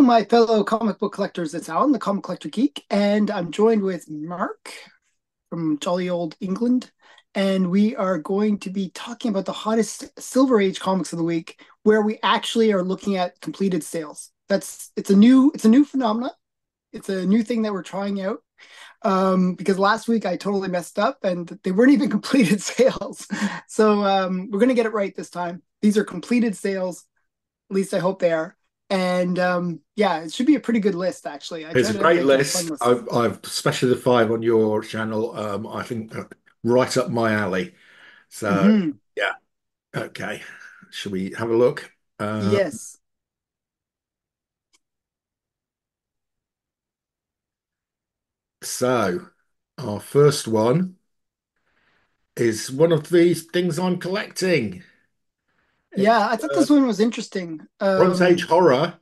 Hello, my fellow comic book collectors. It's Alan, the Comic Collector Geek, and I'm joined with Mark from jolly old England. And we are going to be talking about the hottest Silver Age comics of the week, where we actually are looking at completed sales. It's a new phenomenon. It's a new thing that we're trying out. Because last week I totally messed up and they weren't even completed sales. So we're gonna get it right this time. These are completed sales. At least I hope they are. And yeah, it should be a pretty good list, actually. I It's try a to great make it a fun list. list. I've especially the five on your channel. I think right up my alley. So Hmm. yeah, okay. Shall we have a look? Yes. So our first one is one of these things I'm collecting. It's Yeah, I thought this one was interesting. Bronze Age horror,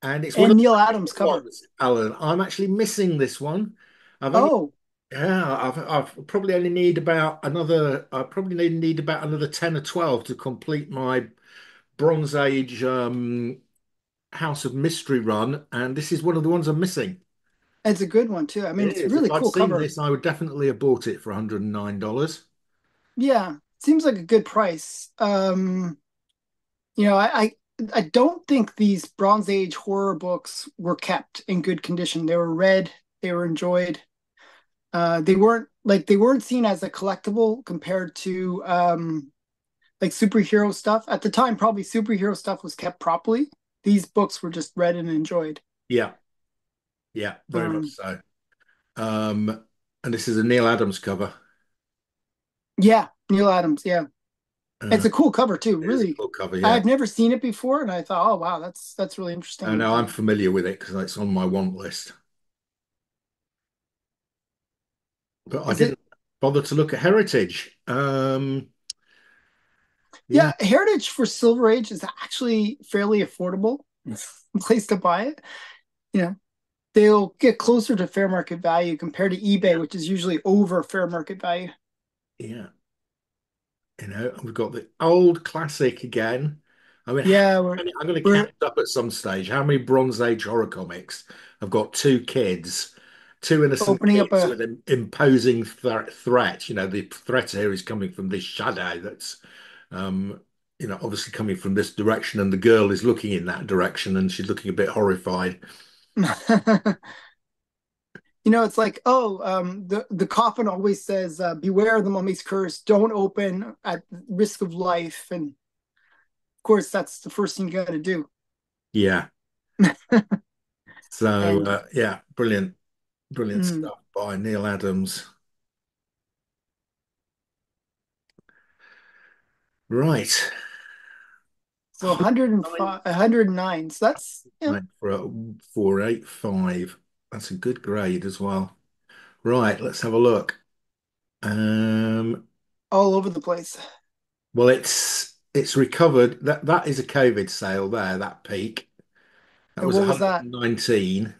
and it's one And of the Neil Adams special cover. ones, Alan. I'm actually missing this one. I've only Oh, Yeah, I've probably only need about another. I probably need about another 10 or 12 to complete my Bronze Age House of Mystery run, and this is one of the ones I'm missing. it's a good one too. I mean, It it's a is. If really I'd cool seen cover. this, I would definitely have bought it for $109. Yeah, seems like a good price. You know, I don't think these Bronze Age horror books were kept in good condition. They were read, they were enjoyed. They weren't seen as a collectible compared to like superhero stuff. At the time, probably superhero stuff was kept properly. These books were just read and enjoyed. Yeah, yeah, very much Um, so. And this is a Neil Adams cover. yeah, Neil Adams. Yeah, it's Uh, a cool cover too. it is a Really, cool cover, yeah. I've never seen it before, and I thought, oh wow, that's really I interesting. know I'm familiar with it because it's on my want list, but I Is it? didn't bother to look at Heritage. Yeah, Yeah, Heritage for Silver Age is actually fairly affordable place to buy it. You know, they'll get closer to fair market value compared to eBay, yeah, which is usually over fair market value. yeah. We've got the old classic again. I mean, Yeah, we're I'm going to we're count up at some stage. How many Bronze Age horror comics? I've got two kids, two innocent opening up kids a with an imposing threat. The threat here is coming from this shadow that's, um, obviously coming from this direction, and the girl is looking in that direction, and she's looking a bit horrified. it's like, oh, the coffin always says, "Beware the mummy's curse. Don't open at risk of life." And of course, that's the first thing you got to do. Yeah. So, And yeah, brilliant, brilliant mm, stuff by Neil Adams. Right. so 105, 109. So that's Right, for a 485. That's a good grade as well. Right, let's have a look. Um, all over the place. well, it's recovered. That is a COVID sale there, that peak. That And was what was that? 119.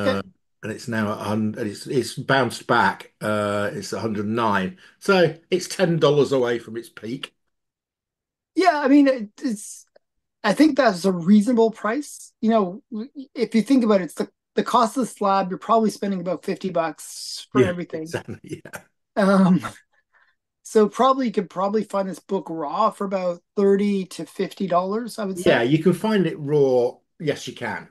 Okay. And it's now at 100, it's bounced back. It's 109. So it's $10 away from its peak. Yeah, I mean, it's. I think that's a reasonable price. If you think about it, it's the cost of the slab. You're probably spending about $50 for Yeah, everything. exactly. Yeah. Um, so probably you could probably find this book raw for about $30 to $50, I would Yeah, say. you can find it raw. Yes, you can.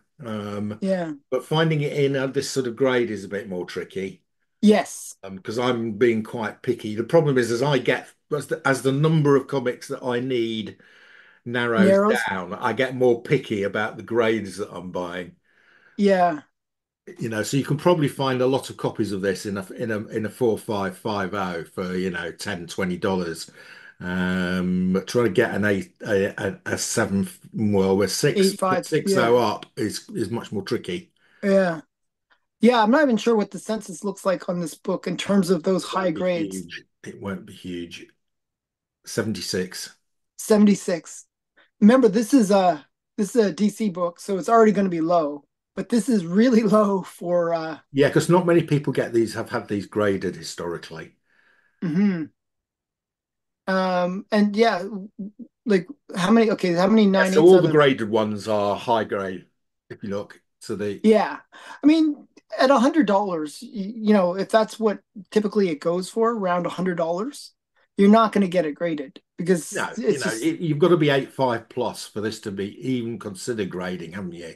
Yeah. But finding it in this sort of grade is a bit more tricky. Yes. Because I'm being quite picky. The problem is, as the number of comics that I need narrows Narrows. down, I get more picky about the grades that I'm buying. Yeah. So you can probably find a lot of copies of this in a 4550 for, $10, $20. But trying to get an eight a seven, well, we're Eight five. six Yeah. oh up is much more tricky. Yeah. Yeah. I'm not even sure what the census looks like on this book in terms of those It high won't be grades. huge. It won't be huge. 76. 76. Remember, this is a DC book, so it's already going to be low. But this is really low for Yeah, because not many people have had these graded historically. mhm. And yeah, like how many Yeah, nine so eighths all are the there? graded ones are high grade. if you look. So the Yeah. I mean, at $100, if that's what typically it goes for, around $100, you're not going to get it graded because no, it's just, you've got to be 8.5 plus for this to be even considered grading, haven't you?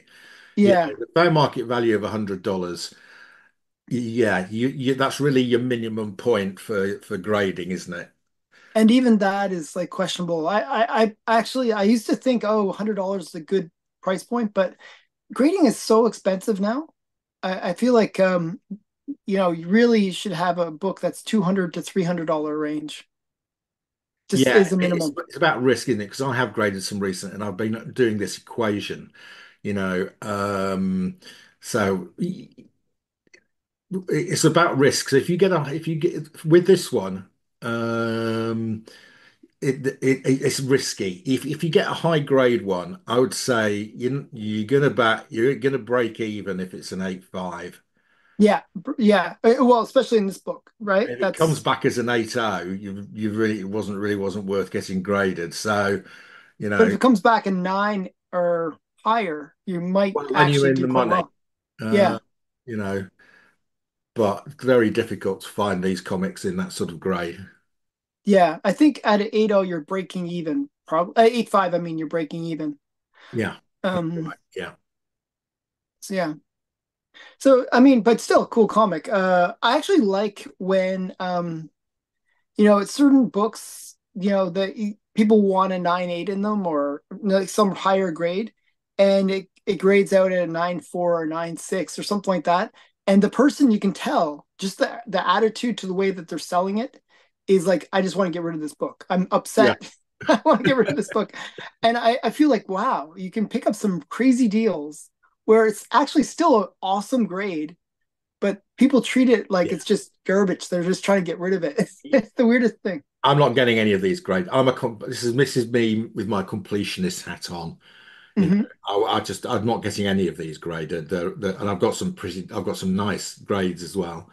yeah. The fair market value of $100. Yeah, that's really your minimum point for grading, isn't it? And even that is like questionable. I used to think, oh, $100 is a good price point, but grading is so expensive now. I feel like, you really should have a book that's 200 to $300 range, just Yeah, as a minimum. it's about risk, isn't it? Because I have graded some recent, and I've been doing this equation, you know. So it's about risk. So if you get with this one, um, it's risky. If you get a high grade one, I would say you're gonna break even if it's an 8.5. Yeah, yeah. Well, especially in this book, right? If it comes That's back as an 8.0, you really it wasn't worth getting graded. So, you But if know, it comes back a nine or higher, you might well, then you're actually in do the quite money. well. Uh, Yeah. you know, but very difficult to find these comics in that sort of grade. Yeah. I think at an 8.0, you're breaking even. Probably 8.5, I mean, you're breaking even. Yeah, Um, right. Yeah. so yeah. So I mean, but still cool comic. I actually like when it's certain books, that people want a 9.8 in them or like some higher grade, and it grades out at a 9.4 or 9.6 or something like that. And the person, you can tell just the attitude to the way that they're selling it is like, I just want to get rid of this book. I'm Yeah. upset. I want to get rid of this book. And I feel like, wow, you can pick up some crazy deals where it's actually still an awesome grade, but people treat it like Yeah. it's just garbage. They're just trying to get rid of it. It's the weirdest thing. I'm not getting any of these grades. This is me with my completionist hat on. You know, Hmm. I'm not getting any of these graded. And I've got some nice grades as well.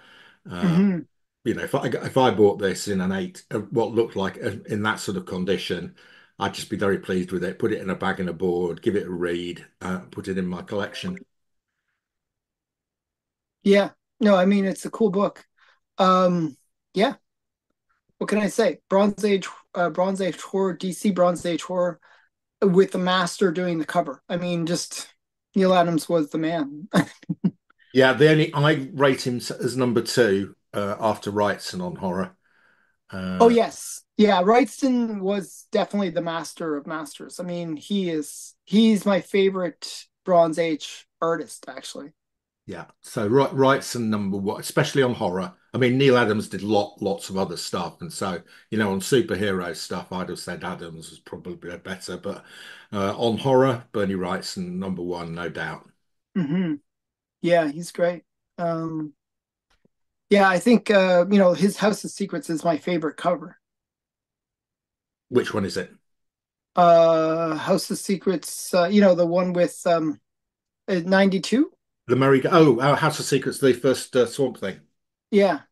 Uh, Hmm. if I bought this in an 8, what looked like in that sort of condition, I'd just be very pleased with it. Put it in a bag and a board, give it a read, put it in my collection. Yeah. No, I mean it's a cool book. Um, yeah. What can I say? Bronze Age horror, DC Bronze Age horror with the master doing the cover. I mean, just Neil Adams was the man. Yeah, I rate him as number two after Wrightson on horror. Oh Uh, yes. Yeah, Wrightson was definitely the master of masters. I mean, he's my favorite Bronze Age artist, actually. Yeah, so Wrightson number one, especially on horror. I mean, Neil Adams did lots of other stuff, and so on superhero stuff, I'd have said Adams was probably better, but on horror, Bernie Wrightson number one, no doubt. Hmm. Yeah, he's great. Um, yeah, I think his House of Secrets is my favorite cover. Which one is it? House of Secrets, the one with 92. The House of Secrets, the first Swamp Thing. Yeah,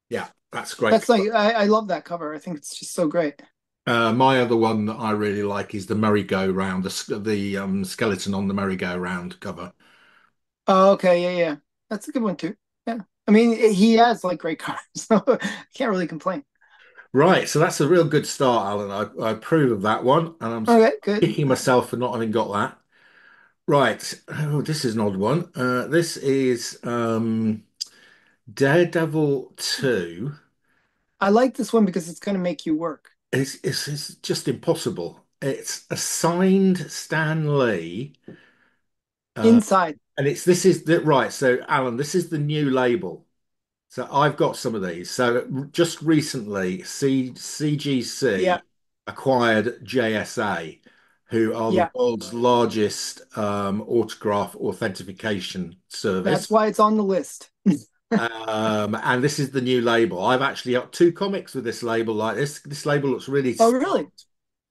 Yeah, that's great. that's like I love that cover. I think it's just so great. My other one that I really like is the merry-go-round, the skeleton on the merry-go-round cover. Oh, okay, yeah, yeah, that's a good one too. Yeah, I mean he has like great covers, so I can't really complain. Right, so that's a real good start, Alan. I approve of that one, and I'm Okay, good. kicking myself for not having got that. Right, oh, this is an odd one. This is Daredevil 2. I like this one because it's going to make you work It's just impossible. It's a signed Stan Lee, uh, inside. and this is the right. So, Alan, this is the new label. So I've got some of these. So just recently, CGC Yeah, acquired JSA, who are the yeah. world's largest autograph authentication That's service. why it's on the list. And this is the new label. I've actually got two comics with this label like this. This label looks really Oh, really? smart.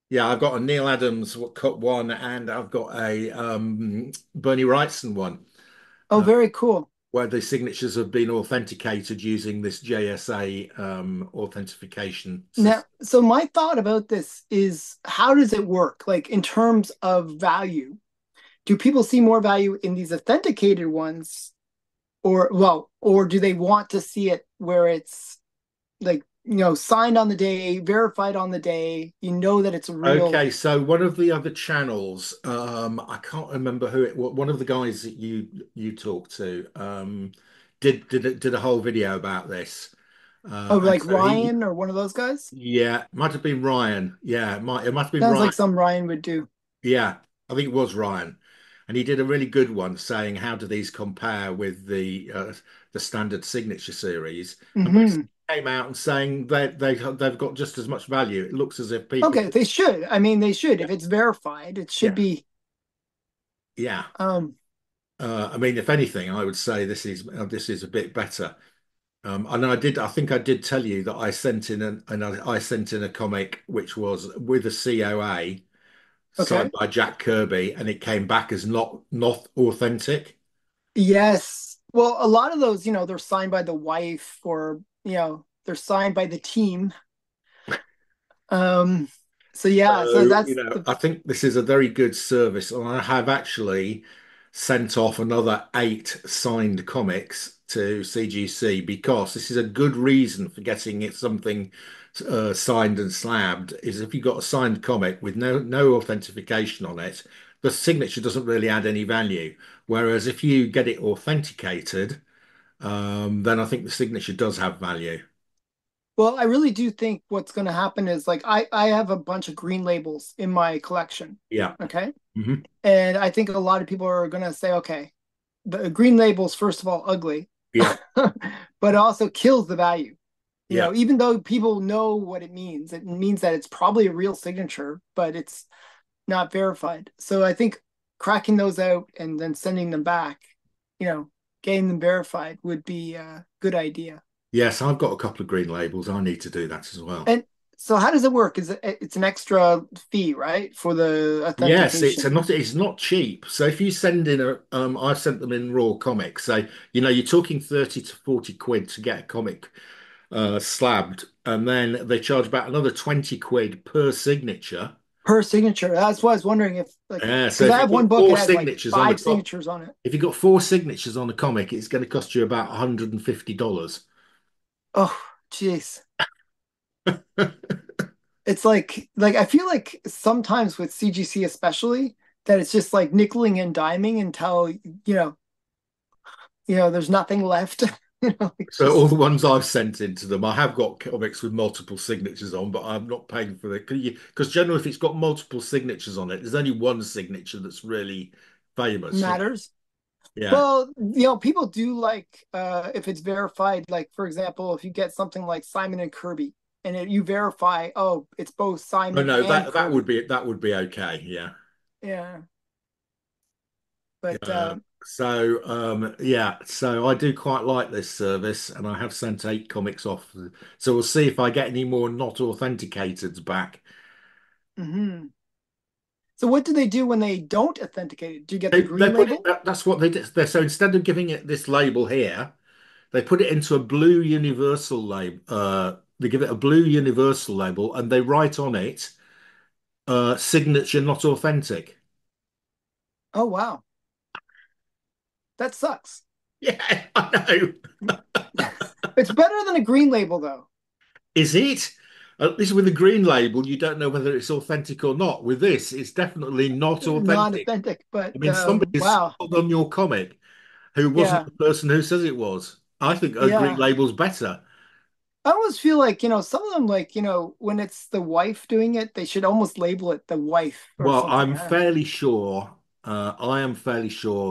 Yeah, I've got a Neil Adams cut one, and I've got a Bernie Wrightson one. Oh, very cool. Where the signatures have been authenticated using this JSA authentication Now, system. so my thought about this is how does it work? Like in terms of value, do people see more value in these authenticated ones, or well, or do they want to see it where it's like, signed on the day, verified on the day, that it's real? Okay, so one of the other channels, I can't remember who it was. One of the guys that you talked to, did a whole video about this, Oh, and like so he, Ryan or one of those guys? yeah, might have been Ryan. Yeah, it might have been Sounds Ryan. like some Ryan would do. Yeah, I think it was Ryan, and he did a really good one saying how do these compare with the standard signature series, and basically Hmm. came out and saying they've got just as much value. It looks as if people Okay, just they should. I mean, they should. yeah If it's verified, it should yeah be. yeah. Um, I mean, if anything, I would say this is a bit better. And I think I did tell you that I sent in a comic which was with a COA okay. signed by Jack Kirby, and it came back as not authentic. Yes. Well, a lot of those, they're signed by the wife or, they're signed by the team. Um, so yeah, so So, that's the I think this is a very good service, and I have actually sent off another 8 signed comics to CGC because this is a good reason for getting it something signed and slabbed. Is if you've got a signed comic with no authentication on it, the signature doesn't really add any value. Whereas if you get it authenticated, then I think the signature does have value. well, I really do think what's going to happen is like I have a bunch of green labels in my collection. Yeah. Okay. Hmm. And I think a lot of people are going to say, okay, the green label's first of all ugly, Yeah. but it also kills the value. Yeah. Even though people know what it means that it's probably a real signature, but it's not verified. So I think cracking those out and then sending them back, you know, getting them verified would be a good idea. Yes, I've got a couple of green labels. I need to do that as well. And so how does it work? It's an extra fee, right, for the Yes, authentication? it's not cheap. So if you send in I've sent them in raw comics. So you're talking 30 to 40 quid to get a comic slabbed, and then they charge about another 20 quid per signature. Per signature. That's why I was wondering if like So because I if have you've one got book four that has like signatures on a five comic, signatures on it. if you've got 4 signatures on a comic, it's going to cost you about $150. Oh, jeez. It's like I feel like sometimes with CGC especially that it's just like nickeling and diming until there's nothing left. It's So all just the ones I've sent into them, I have got comics with multiple signatures on, but I'm not paying for it because generally, if it's got multiple signatures on it, there's only one signature that's really famous. matters. Yeah. Well, people do like if it's verified, like for example, if you get something like Simon and Kirby and you verify, oh, it's both Oh Simon no, and that would Kirby. be okay. Yeah. Yeah. But So I do quite like this service, and I have sent 8 comics off. So we'll see if I get any more not authenticated back. mhm. So what do they do when they don't authenticate it? Do you get the They green put it. label? That's what they did. So instead of giving it this label here. They put it into a blue universal label. They give it a blue universal label, and they write on it, "Signature not authentic." Oh wow. That sucks. Yeah, I know. It's better than a green label though. Is it? At least with the green label, you don't know whether it's authentic or not. With this, it's definitely not Not authentic. authentic, but I mean, somebody wow. spelled on your comic who wasn't Yeah. the person who says it was. I think a green Yeah. label's better. I almost feel like, some of them like, when it's the wife doing it, they should almost label it the wife or Well, something. I am fairly sure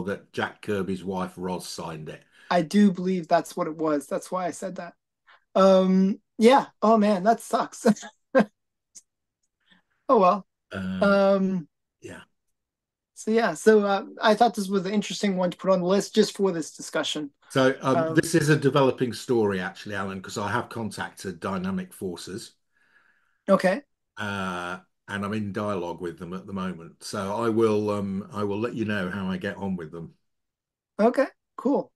that Jack Kirby's wife Roz signed it. I do believe that's what it was. That's why I said that. Yeah. Oh man, that sucks. Oh well. Um, Um, yeah. so yeah, so I thought this was an interesting one to put on the list just for this discussion. So Um, this is a developing story, actually, Alan, because I have contacted Dynamic Forces, okay. uh, and I'm in dialogue with them at the moment. So I will let you know how I get on with them. Okay, cool.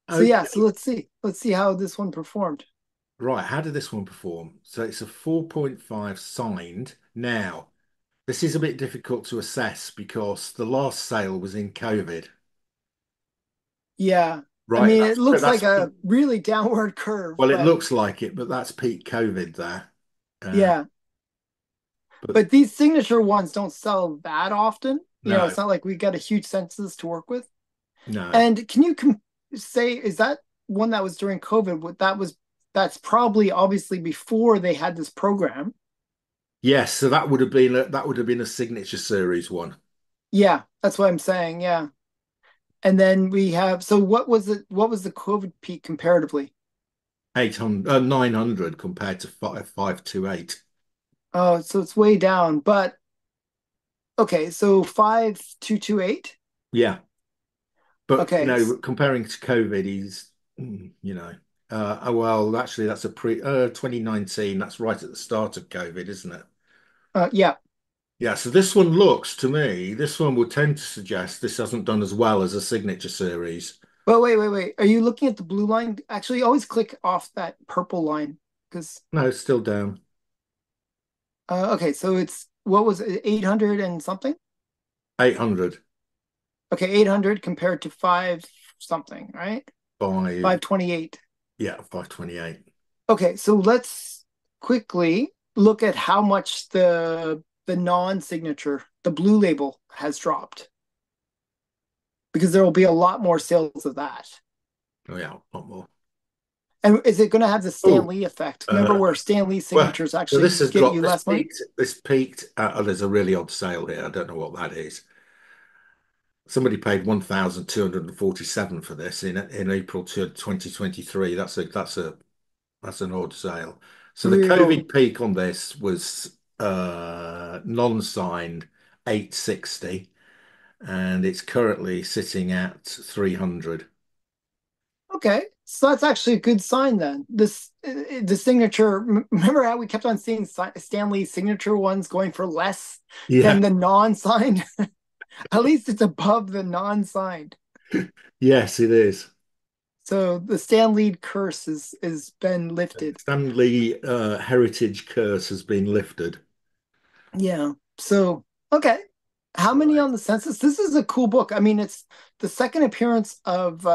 So yeah, so Okay, let's see. Let's see how this one performed. right. How did this one perform? So it's a 4.5 signed now. this is a bit difficult to assess because the last sale was in COVID, Yeah. I right? mean, it looks like That's a really downward curve, well, it but looks like it, but that's peak COVID there. Uh, yeah. but But these signature ones don't sell that often. no, It's not like we got a huge census to work with. no. And can you say, is that one that was during COVID? That's probably obviously before they had this program. Yes, so that would have been a signature series one. Yeah, that's what I'm saying. Yeah. And then we have, so what was it? What was the COVID peak comparatively? 800, 900 compared to 528. Oh, so it's way down. But okay, so 5228. Yeah. But Okay. comparing to COVID, he's well, actually that's a pre 2019, that's right at the start of COVID, isn't it? Yeah. Yeah, so this one looks to me, this one would tend to suggest this hasn't done as well as a signature series. But wait. Are you looking at the blue line? Actually, always click off that purple line because No, it's still down. okay, so it's what was it, 800 and something? 800 Okay, 800 compared to five something, right? by 528. yeah, 528. Okay, so let's quickly look at how much the non-signature, the blue label has dropped because there will be a lot more sales of that. Oh yeah, a lot more. And is it going to have the Stan Oh, Lee effect? Remember uh, where Stan Lee well, signatures so actually this has get dropped. you less money? This peaked. Oh, there's a really odd sale here. I don't know what that is. Somebody paid 1,247 for this in April to 2023. That's an odd sale. So the Really? COVID peak on this was non-signed 860, and it's currently sitting at 300. Okay. So that's actually a good sign then. The signature, remember how we kept on seeing Stan Lee signature ones going for less Yeah, than the non-signed? At least it's above the non-signed. yes, it is. So the Stan Lee curse is been lifted. Stanley Heritage Curse has been lifted. Yeah. So okay. How many Right. on the census? This is a cool book. I mean, it's the second appearance of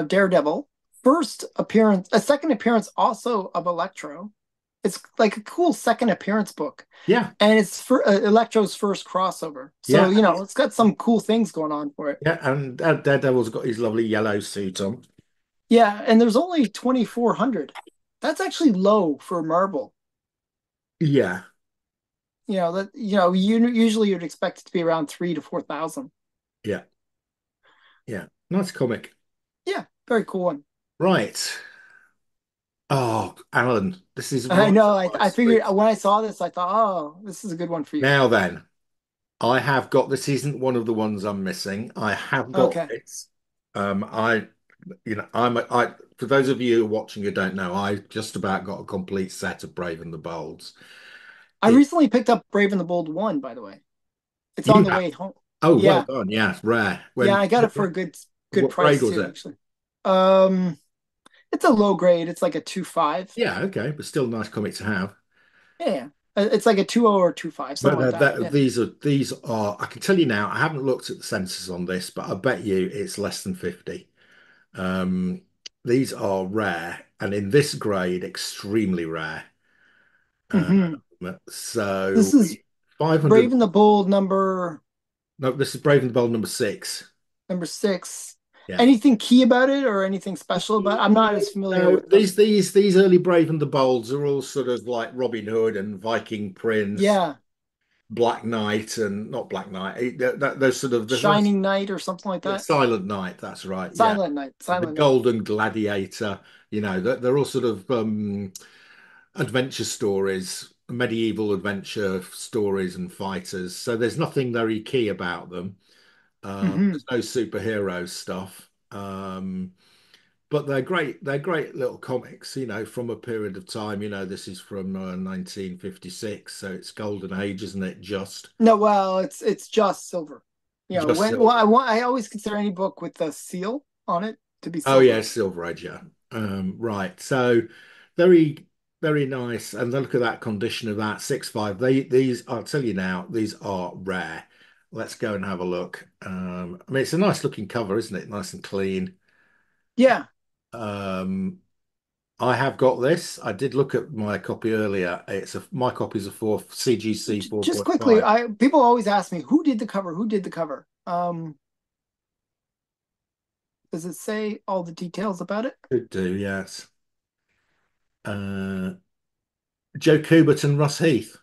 Daredevil, a second appearance also of Electro. It's like a cool second appearance book, Yeah, and it's for Electro's first crossover. So yeah, you know, it's got some cool things going on for it. yeah, and Daredevil's got his lovely yellow suit on. Yeah, and there's only 2,400. That's actually low for Marvel. Yeah, You usually you'd expect it to be around 3 to 4,000. yeah, yeah. Nice comic. Yeah, very cool one. Right. Oh, Alan, this is I right know. up I my I figured street. when I saw this, I thought, oh, this is a good one for you. Now then, I have got this isn't one of the ones I'm missing. I have got Okay. this. I I for those of you watching who don't know, I just about got a complete set of Brave and the Bolds. I It recently picked up Brave and the Bold 1, by the way. It's on you the have way home. oh well Yeah. done, yeah, rare. Yeah, When I got it for a good what grade price was too, it? actually. Um, it's a low grade. It's like a 2.5. Yeah, okay, but still a nice comic to have. Yeah. It's like a 2.0 or 2.5, something But like that. Yeah. these are I can tell you now, I haven't looked at the census on this, but I bet you it's less than 50. Um, these are rare, and in this grade, extremely rare. Um, Hmm. This so is 500. Brave and the Bold No, this is Brave and the Bold number 6. number 6. Yeah. Anything key about it or anything special about it? I'm not as familiar No, with them. these early Brave and the Bolds are all sort of like Robin Hood and Viking Prince, Yeah. Black Knight, and not Black Knight. Those sort of Shining Knight or something like yeah, that. Silent Knight. That's right. Yeah, Silent Knight. the Silent Knight. Golden Gladiator. They're all sort of adventure stories, medieval adventure stories and fighters. So there's nothing very key about them. Hmm. There's no superhero stuff. But they're great. They're great little comics, from a period of time. This is from 1956, so it's golden age, isn't it? No, well, it's just silver. Just When well, silver. I always consider any book with the seal on it to be Oh yeah, silver. Silver Age, yeah. Right. So very, very nice. And look at that condition of that 6.5. These, I'll tell you now, these are rare. Let's go and have a look. I mean, it's a nice looking cover, isn't it? Nice and clean. Yeah. Um, I have got this. I did look at my copy earlier. My copy is a CGC Just quickly, 4.5. I people always ask me who did the cover? Who did the cover? Does it say all the details about it? Could do, yes. Uh, Joe Kubert and Russ Heath.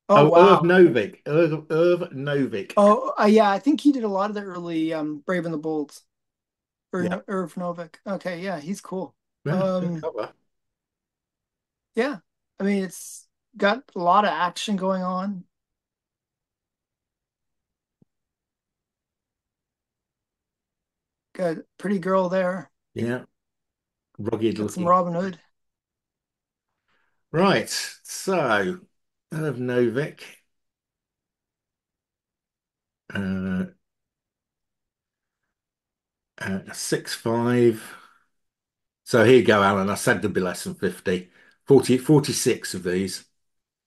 Oh Oh, Irv wow. Novick. Irv Novick. Oh yeah, I think he did a lot of the early Brave and the Bolds. Or Yeah, no, Irv Novick. Okay, yeah, he's cool. yeah, good Um, cover. yeah. I mean, it's got a lot of action going on. Got a pretty girl there. Yeah, rugged Got some looking. Robin Hood. Right, so Irv Novick, uh, 6.5. So here you go, Alan. I said there'd be less than 50. 46 of these.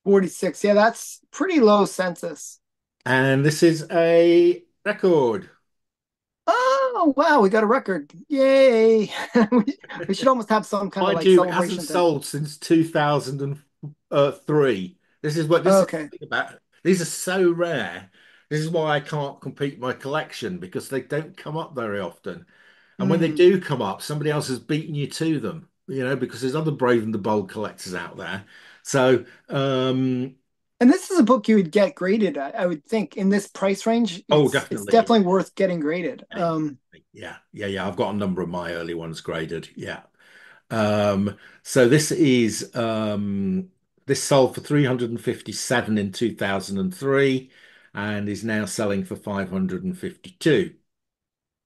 46. Yeah, that's pretty low census. And this is a record. Oh, wow, we got a record. Yay. We should almost have some kind of Mind like you, it hasn't celebration thing. sold since 2003. This is Okay. the thing about. These are so rare. This is why I can't complete my collection because they don't come up very often. And when they Mm. do come up, somebody else has beaten you to them, because there's other Brave and the Bold collectors out there. So, And this is a book you would get graded at, I would think. In this price range, oh, it's definitely. definitely worth getting graded. Yeah. I've got a number of my early ones graded. Yeah. So this sold for 357 in 2003 and is now selling for 552.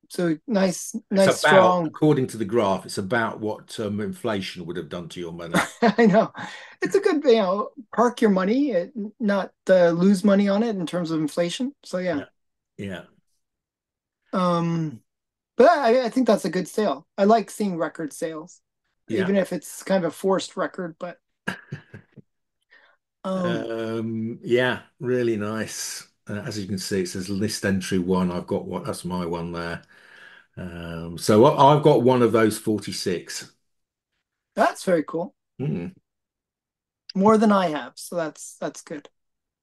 So nice, It's nice, about, strong. according to the graph, it's about what inflation would have done to your money. I know. It's a good, park your money, not lose money on it in terms of inflation. So yeah. Yeah. Yeah. Um, but I think that's a good sale. I like seeing record sales, Yeah. even if it's kind of a forced record, but um Yeah, really nice. As you can see, it says list entry one. I've got one. That's my one there. So I've got one of those 46. that's very cool. Hmm. More than I have, so that's good.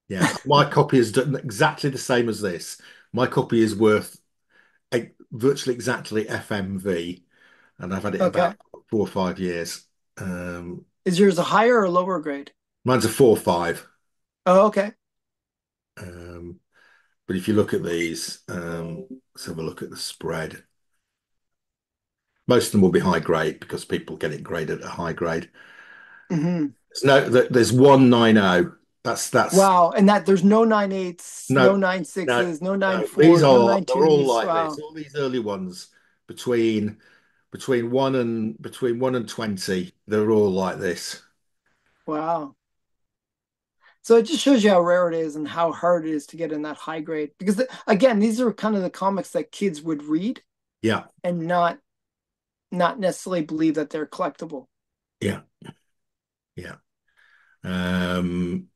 Yeah, my copy is done exactly the same as this. My copy is worth virtually exactly FMV, and I've had it Okay. about 4 or 5 years. Um, Is yours a higher or lower grade? Mine's a 4.5. Oh, okay. Um, but if you look at these, let's have a look at the spread. Most of them will be high grade because people get it graded at a high grade. Hmm. There's 190. That's Wow. And that there's no 9/8s, no no, nine no, sixes, no nine no. These fours, no are nine they're all twos. like this. Wow. All these early ones between between 1 and 20, they're all like this. Wow. So it just shows you how rare it is and how hard it is to get in that high grade. Because again, these are kind of the comics that kids would read Yeah, and not necessarily believe that they're collectible. yeah, yeah. Um,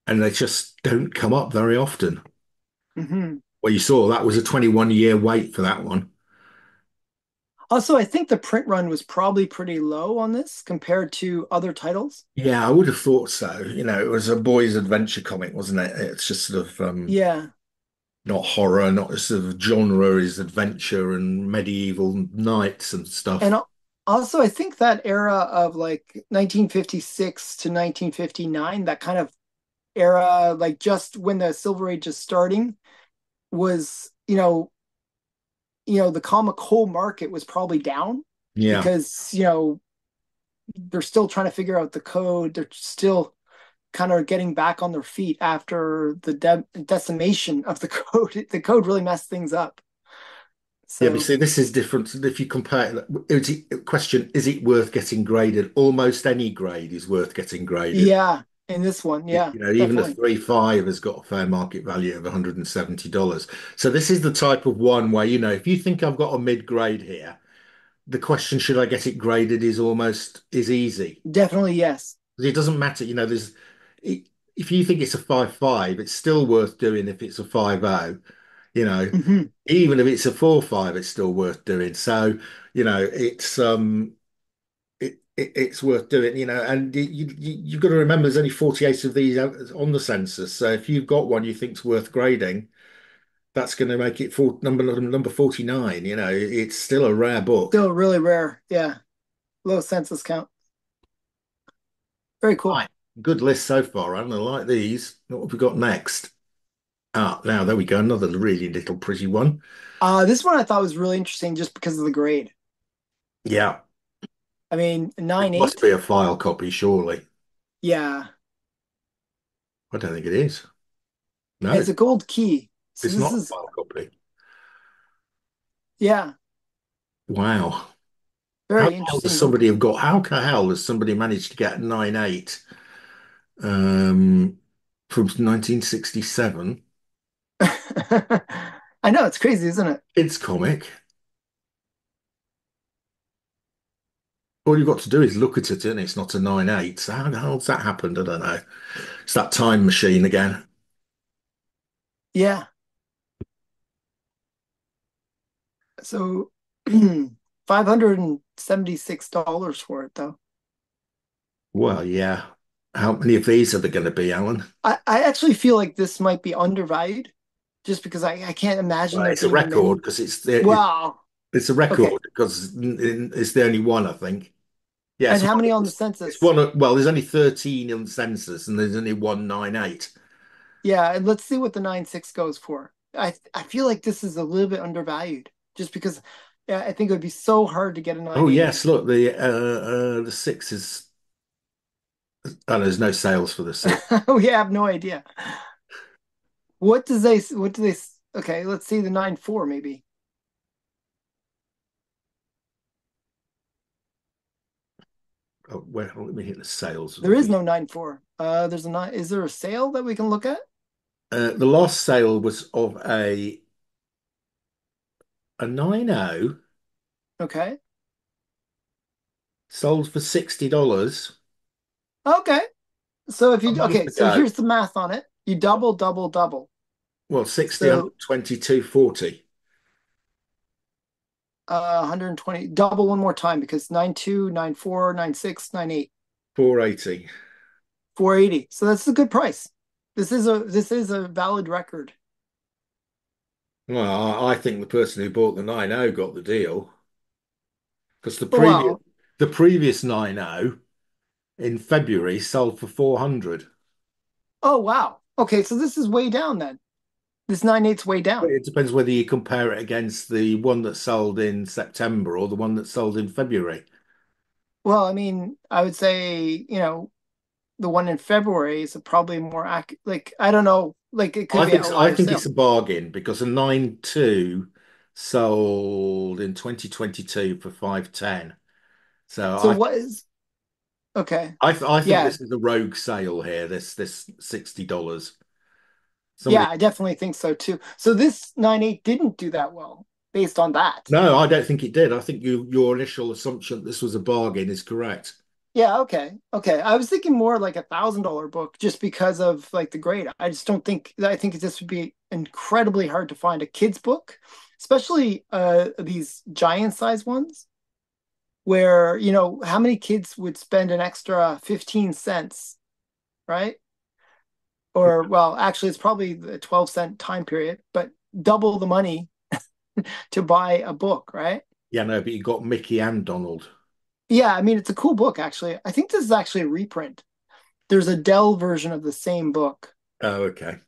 and they just don't come up very often. Hmm. Well, you saw that was a 21-year wait for that one. Also, I think the print run was probably pretty low on this compared to other titles. Yeah, I would have thought so. It was a boys' adventure comic, wasn't it? It's just sort of Yeah. not horror, not sort of genre is adventure and medieval knights and And stuff. also, I think that era of like 1956 to 1959, that kind of era, like just when the Silver Age is starting, was, the comic whole market was probably down Yeah. because, they're still trying to figure out the code. They're still kind of getting back on their feet after the decimation of the code. The code really messed things up. Yeah, but So, see, this is different. If you compare question, is it worth getting graded? Almost any grade is worth getting graded. yeah, in this one, yeah, Even a definitely. 3.5 has got a fair market value of $170. So this is the type of one where, if you think I've got a mid grade here, the question, should I get it graded, is easy. Definitely yes. It doesn't matter, it, if you think it's a 5.5, it's still worth doing if it's a 5.0, you know. Hmm. Even if it's a 4.5, it's still worth doing. So, it's worth doing, and you've got to remember there's only 48 of these on the census. So if you've got one you think's worth grading, that's going to make it for number 49. It's still a rare book. Still really rare. Yeah. Low census count. Very cool. Right. Good list so far, Alan. I like these. What have we got next? Ah, now there we go. Another really little pretty one. This one I thought was really interesting just because of the grade. Yeah, I mean, it nine must eight. be a file copy, surely. Yeah. I don't think it is. No, It's a gold key. So it's this not a is, file copy. yeah, Wow. How very the hell does interesting book. somebody have got, how the hell has somebody managed to get 9.8 um, from 1967? I know it's crazy, isn't it? It's comic. All you've got to do is look at it and it's not a 9.8. So how the hell's that happened? I don't know. It's that time machine again. Yeah. So $576 for it though. Well, yeah. How many of these are there going to be, Alan? I actually feel like this might be undervalued just because I can't imagine Well, there it's a being record many. because Wow. it's a Okay. record because it's the only one, I think. Yeah, And how many on the it's census? one. Well, there's only 13 on the census, and there's only 198. Yeah, and let's see what the 9.6 goes for. I feel like this is a little bit undervalued just because yeah, I think it would be so hard to get a Oh 9.8. yes, look, the six is. Oh, there's no sales for the six. We have no idea. What do they okay, let's see the 9.4 maybe. Oh, well, let me hit the sales. There is no 9.4. There's a nine. Is there a sale that we can look at? The last sale was of a 9.0 Okay. sold for $60 Okay. So if a you month okay, so ago. here's the math on it. You double, double, double. Well, 60 on So 22.40, 120, double one more time because 9.2, 9.4, 9.6, 9.8, 480. 480. So that's a good price. This is a valid record. Well, I think the person who bought the 9.0 got the deal because Oh wow. the previous 9.0 in February sold for 400. Oh wow. Okay, so this is way down then. This 9.8's way But down. it depends whether you compare it against the one that sold in September or the one that sold in February. Well, I mean, I would say, the one in February is probably more accurate. Like, I don't know, like it could be an I outlier think it's sale. a bargain because a 9.2 sold in 2022 for 510. So So what is okay? I think Yeah, this is a rogue sale here. This $60. yeah, Somebody. I definitely think so too. So this 9.8 didn't do that well based on that. No, I don't think it did. I think your initial assumption this was a bargain is correct. Yeah, okay. Okay. I was thinking more like $1,000 book just because of like the grade. I just don't think I think this would be incredibly hard to find a kid's book, especially these giant size ones where, how many kids would spend an extra 15 cents, right? Or well, actually it's probably the 12-cent time period, but double the money to buy a book, right? Yeah, no, but you got Mickey and Donald. Yeah, I mean it's a cool book actually. I think this is actually a reprint. There's a Dell version of the same book. Oh, okay.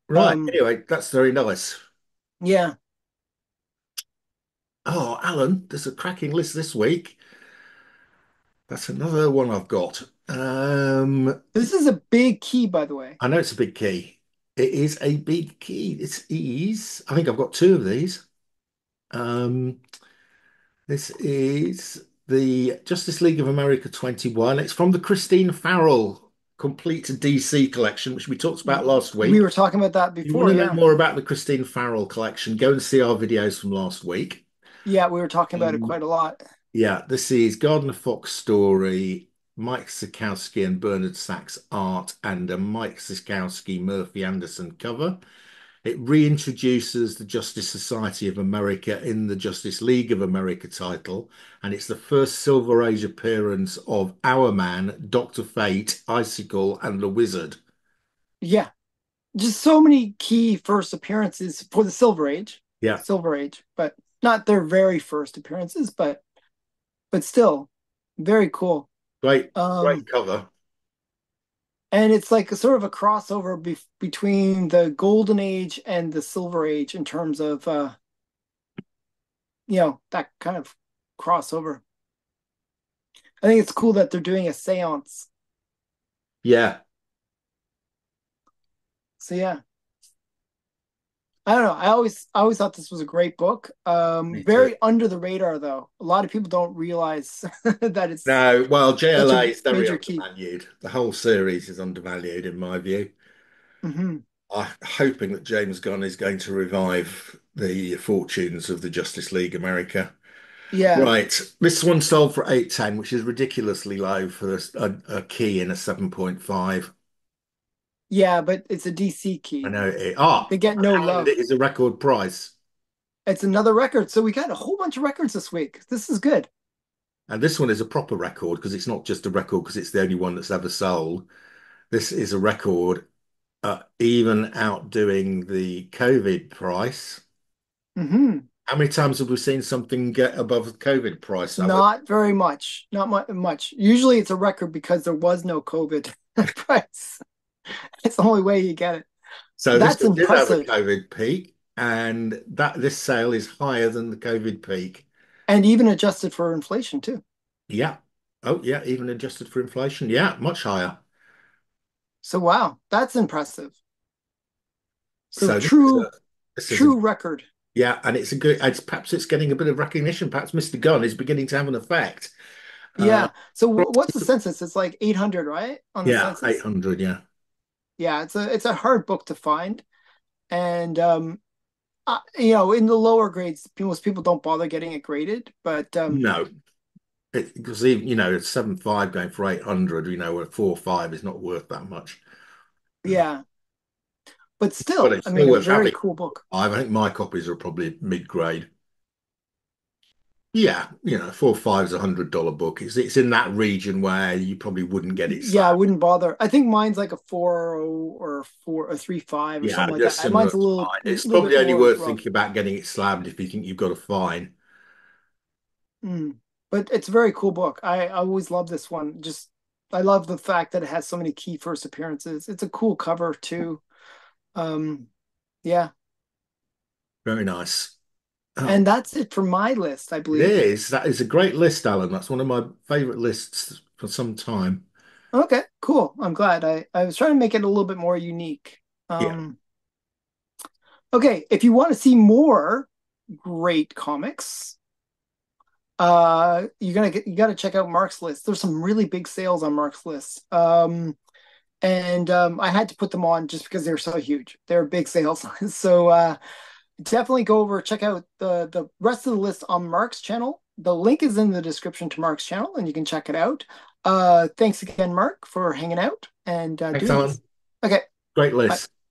Right. Um, Anyway, that's very nice. yeah, Oh, Alan, there's a cracking list this week. That's another one I've got. this is a big key, by the way. I know it's a big key. It is a big key. It's ease. I think I've got two of these. Um, this is the Justice League of America 21. It's from the Christine Farrell Complete DC collection, which we talked about last We week. were talking about that If you want before, to know yeah. more about the Christine Farrell collection, go and see our videos from last week. Yeah, we were talking about it Um, quite a lot. yeah, this is Gardner Fox story, Mike Sikowski and Bernard Sachs art, and a Mike Sikowski Murphy Anderson cover. It reintroduces the Justice Society of America in the Justice League of America title, and it's the first Silver Age appearance of Our Man, Dr. Fate, Icicle, and the Wizard. Yeah, just so many key first appearances for the Yeah, Silver Age, but not their very first appearances, but still very cool. great, great Um, cover. and it's like a sort of a crossover between the Golden Age and the Silver Age in terms of that kind of crossover. I think it's cool that they're doing a séance. Yeah, So yeah, I don't know. I always thought this was a great book. me too. Very under the radar though. A lot of people don't realize that it's No, well, such JLA a is very major key. undervalued. The whole series is undervalued in my view. Hmm. I'm hoping that James Gunn is going to revive the fortunes of the Justice League America. Yeah, Right, this one sold for 810, which is ridiculously low for a key in a 7.5. yeah, but it's a DC I key. know They get no and love. it is a record price. It's another record. So we got a whole bunch of records this week. This is good. And this one is a proper record because it's not just a record because it's the only one that's ever sold. This is a record even outdoing the COVID price. Hmm. How many times have we seen something get above the COVID price, Alan? Not very much. Not much. Usually it's a record because there was no COVID price. It's the only way you get it. So this That's one did have a impressive. COVID peak, and that this sale is higher than the COVID peak. And even adjusted for inflation too. Yeah. Oh, yeah, even adjusted for inflation. Yeah, much higher. So wow, that's impressive. So So this is a true record. yeah, and it's a good. It's perhaps it's getting a bit of recognition. Perhaps Mr. Gunn is beginning to have an effect. Uh, Yeah. So what's the census? It's like 800, right? On the yeah, census. 800. Yeah. Yeah, it's a hard book to find. And in the lower grades, most people don't bother getting it graded, but No, because even it's 7.5 going for 800. A 4.5 is not worth that much. yeah, but But still, it's I still mean, a worth very having. cool book. I think my copies are probably mid-grade. Yeah, 4.5 is $100 book. It's in that region where you probably wouldn't get it Yeah, I slabbed. wouldn't bother. I think mine's like a 4.0 or 3.5 or Yeah, something like just that. similar Mine's a to little mine. It's little probably bit only more worth rough. thinking about getting it slabbed if you think you've got a fine. Mm. But it's a very cool book. I always love this one. Just I love the fact that it has so many key first appearances. It's a cool cover too. Um, yeah. Very nice. Oh, And that's it for my list, I it believe. is. That is a great list, Alan. That's one of my favorite lists for some time. Okay, cool. I'm glad. I was trying to make it a little bit more unique. Yeah. Okay, if you want to see more great comics, you gotta check out Mark's list. There's some really big sales on Mark's list. And I had to put them on just because they're so huge. They're big sales. So definitely go over, check out the rest of the list on Mark's channel. The link is in the description to Mark's channel, and you can check it out. Thanks again, Mark, for hanging out and Thanks, doing Alan. this. Okay, Great bye. list.